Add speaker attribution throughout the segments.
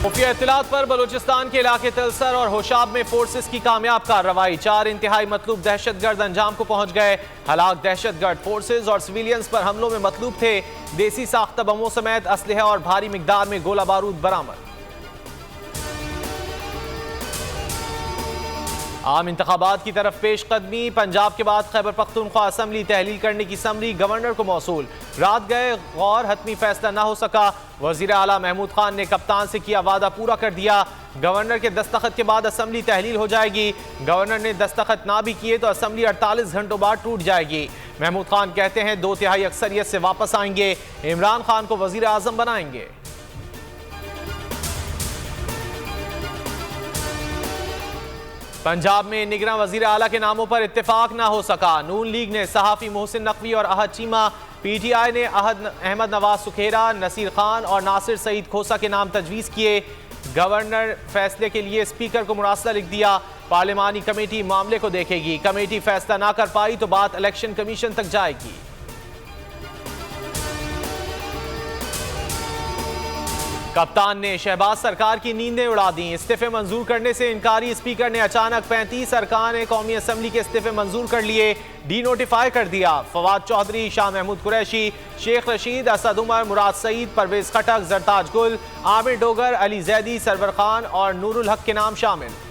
Speaker 1: खुफिया इत्तलात पर बलूचिस्तान के इलाके तलसर और होशाब में फोर्सेस की कामयाब कार्रवाई। 4 इंतहाई मतलूब दहशतगर्द अंजाम को पहुंच गए। हलाक दहशतगर्द फोर्सेस और सिविलियंस पर हमलों में मतलूब थे। देसी साख्ता बमों समेत असलहा और भारी मिकदार में गोला बारूद बरामद। आम इंतखाबात की तरफ पेश कदमी। पंजाब के बाद खैबर पख्तूनख्वा असम्बली तहलील करने की समरी गवर्नर को मौसूल। रात गए गौर हतमी फैसला न हो सका। वजीर आला महमूद खान ने कप्तान से किया वादा पूरा कर दिया। गवर्नर के दस्तखत के बाद असम्बली तहलील हो जाएगी। गवर्नर ने दस्तखत ना भी किए तो असम्बली 48 घंटों बाद टूट जाएगी। महमूद खान कहते हैं 2/3 अक्सरियत से वापस आएंगे। इमरान खान को वजीर आजम बनाएंगे। पंजाब में निगरान वजीर आला के नामों पर इत्तेफाक ना हो सका। नून लीग ने सहाफी मोहसिन नकवी और अहद चीमा, PTI ने अहमद नवाज सुखेरा, नसीर खान और नासिर सईद खोसा के नाम तजवीज़ किए। गवर्नर फैसले के लिए स्पीकर को मुरासला लिख दिया। पार्लिमानी कमेटी मामले को देखेगी। कमेटी फैसला ना कर पाई तो बात इलेक्शन कमीशन तक जाएगी। कप्तान ने शहबाज सरकार की नींदें उड़ा दी। इस्तीफे मंजूर करने से इनकारी स्पीकर ने अचानक 35 अरकान कौमी असम्बली के इस्तीफे मंजूर कर लिए, डी नोटिफाई कर दिया। फवाद चौधरी, शाह महमूद कुरैशी, शेख रशीद, असद उमर, मुराद सईद, परवेज खटक, जरताज गुल, आमिर डोगर, अली जैदी, सरवर खान और नूरुल हक के नाम शामिल।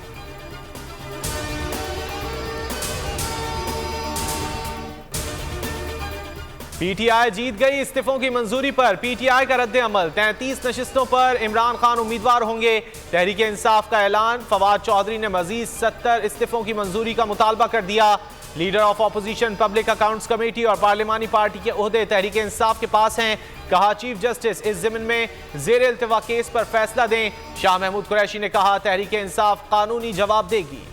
Speaker 1: PTI जीत गई इस्तीफों की मंजूरी पर। PTI का रद्द अमल। 33 नशिस्तों पर इमरान खान उम्मीदवार होंगे। तहरीक इंसाफ का ऐलान। फवाद चौधरी ने मजीद 70 इस्तीफों की मंजूरी का मुतालबा कर दिया। Leader of opposition public accounts committee और पार्लिमानी पार्टी के ओहदे तहरीक इंसाफ के पास हैं। कहा चीफ जस्टिस इस ज़मीन में ज़ेर इल्तिवा केस पर फैसला दें। शाह महमूद कुरैशी ने कहा तहरीक इंसाफ कानूनी जवाब देगी।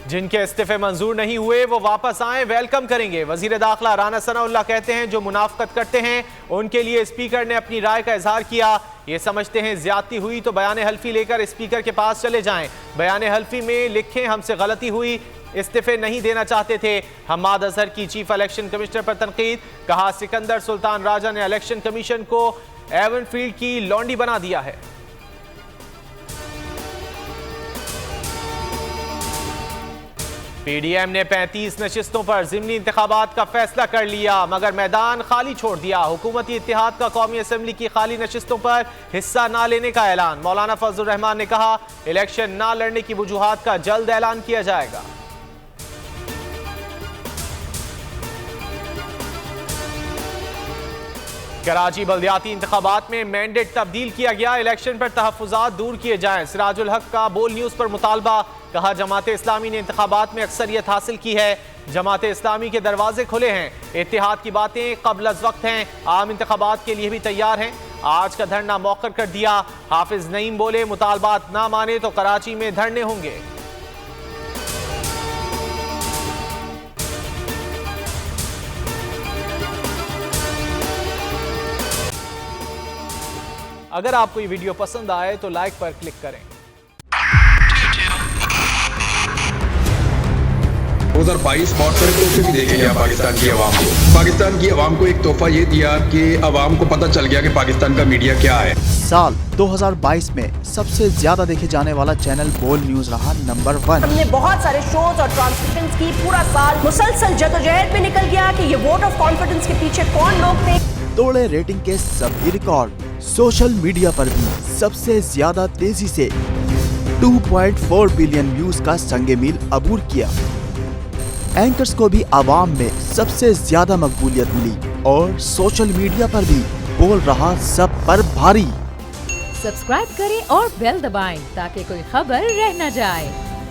Speaker 1: जिनके इस्तीफे मंजूर नहीं हुए वो वापस आए, वेलकम करेंगे। वजीर दाखिला राना सनाउल्लाह कहते हैं जो मुनाफकत करते हैं उनके लिए स्पीकर ने अपनी राय का इजहार किया। ये समझते हैं ज्यादती हुई तो बयान हल्फी लेकर स्पीकर के पास चले जाएं। बयान हल्फी में लिखें हमसे गलती हुई, इस्तीफे नहीं देना चाहते थे। हम्माद अजहर की चीफ इलेक्शन कमिश्नर पर तनकीद। कहा सिकंदर सुल्तान राजा ने इलेक्शन कमीशन को एवन फील्ड की लौंडी बना दिया है। PDM ने 35 नशिस्तों पर ज़िमनी इंतखाबात का फैसला कर लिया मगर मैदान खाली छोड़ दिया। हुकूमती इत्तेहाद का कौमी असम्बली की खाली नशिस्तों पर हिस्सा ना लेने का ऐलान। मौलाना फजलुर रहमान ने कहा इलेक्शन ना लड़ने की वजूहात का जल्द ऐलान किया जाएगा। कराची बल्दियाती इंतखाबात में मैंडेट तब्दील किया गया। इलेक्शन पर तहफ़्फ़ुज़ात दूर किए जाएं। सिराजुल हक का बोल न्यूज़ पर मुतालबा। कहा जमात इस्लामी ने इंतखाबात में अक्सरियत हासिल की है। जमात इस्लामी के दरवाजे खुले हैं। इत्तेहाद की बातें क़ब्ल अज़ वक्त हैं। आम इंतखाबात के लिए भी तैयार हैं। आज का धरना मौखर कर दिया। हाफिज नईम बोले मुतालबात ना माने तो कराची में धरने होंगे। अगर आपको ये वीडियो पसंद आए तो लाइक पर क्लिक करें।
Speaker 2: 2022 बहुत सारे तोहफे भी देखे गया पाकिस्तान की आवाम को। पाकिस्तान की आवाम को एक तोहफा ये दिया कि आवाम को पता चल गया कि पाकिस्तान का मीडिया क्या है।
Speaker 3: साल 2022 में सबसे ज्यादा देखे जाने वाला चैनल बोल न्यूज रहा नंबर 1।
Speaker 4: हमने बहुत सारे शोज और ट्रांसमिशंस की। पूरा साल मुसलसल जदोजहद में निकल गया कि ये वोट ऑफ कॉन्फिडेंस के पीछे कौन लोग थे।
Speaker 3: तोड़े रेटिंग के सभी रिकॉर्ड। सोशल मीडिया पर भी सबसे ज्यादा तेजी से 2.4 बिलियन व्यूज का संगे मील अबूर किया। एंकर्स को भी आवाम में सबसे ज्यादा मकबूलियत मिली और सोशल मीडिया पर भी बोल रहा सब पर भारी।
Speaker 5: सब्सक्राइब करें और बेल दबाएं ताकि कोई खबर रह न जाए।